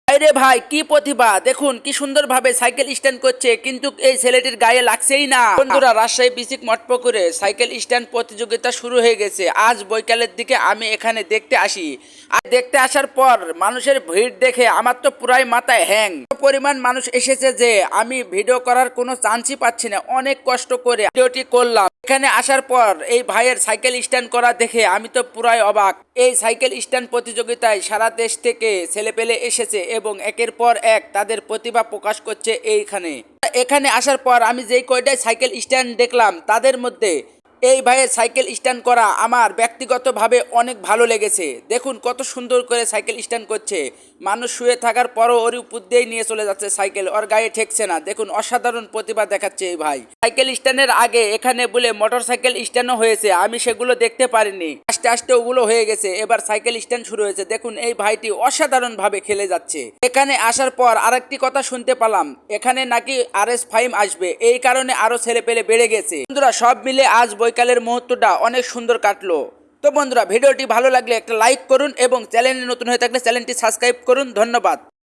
আরে ভাই কি প্রতিভা, দেখুন কি সুন্দরভাবে সাইকেল স্ট্যান্ড করছে, কিন্তু এই ছেলেটির গায়ে লাগছেই না। বন্ধুরা, রাজশাহী বিসিক মঠপুকুরে সাইকেল স্ট্যান্ড প্রতিযোগিতা শুরু হয়ে গেছে। আজ বৈকালের দিকে আমি এখানে দেখতে আসি। আর দেখতে আসার পর মানুষের ভিড় দেখে আমার তো পুরাই মাথায় হ্যাং। পরিমাণ মানুষ এসেছে যে আমি ভিডিও করার কোনো চান্সই পাচ্ছি না। অনেক কষ্ট করে ভিডিওটি করলাম। এখানে আসার পর এই ভাইয়ের সাইকেল স্ট্যান্ড করা দেখে আমি তো পুরাই অবাক। এই সাইকেল স্ট্যান্ড প্রতিযোগিতায় সারা দেশ থেকে ছেলেপেলে এসেছে এবং একের পর এক তাদের প্রতিভা প্রকাশ করছে এইখানে। এখানে আসার পর আমি যেই কয়টায় সাইকেল স্ট্যান্ড দেখলাম তাদের মধ্যে এই ভাইয়ের সাইকেল স্ট্যান্ড করা আমার ব্যক্তিগতভাবে অনেক ভালো লেগেছে। দেখুন কত সুন্দর করে সাইকেল স্ট্যান্ড করছে। মানুষ শুয়ে থাকার পরও ওর উপর দিয়েই নিয়ে চলে যাচ্ছে সাইকেল, ওর গায়ে ঠেকছে না। দেখুন অসাধারণ প্রতিভা দেখাচ্ছে এই ভাই। সাইকেল স্ট্যান্ডের আগে এখানে বলে মোটর সাইকেল স্ট্যান্ডও হয়েছে, আমি সেগুলো দেখতে পারিনি। আস্তে আস্তে ওগুলো হয়ে গেছে, এবার সাইকেল স্ট্যান্ড শুরু হয়েছে। দেখুন এই ভাইটি অসাধারণভাবে খেলে যাচ্ছে। এখানে আসার পর আরেকটি কথা শুনতে পেলাম, এখানে নাকি RS5 আসবে, এই কারণে আরো ছেলে পেলে বেড়ে গেছে। বন্ধুরা, সব মিলে আজ বৈকালের মুহূর্তটা অনেক সুন্দর কাটলো। তো বন্ধুরা, ভিডিওটি ভালো লাগলে একটা লাইক করুন এবং চ্যানেলে নতুন হয়ে থাকলে চ্যানেলটি সাবস্ক্রাইব করুন। ধন্যবাদ।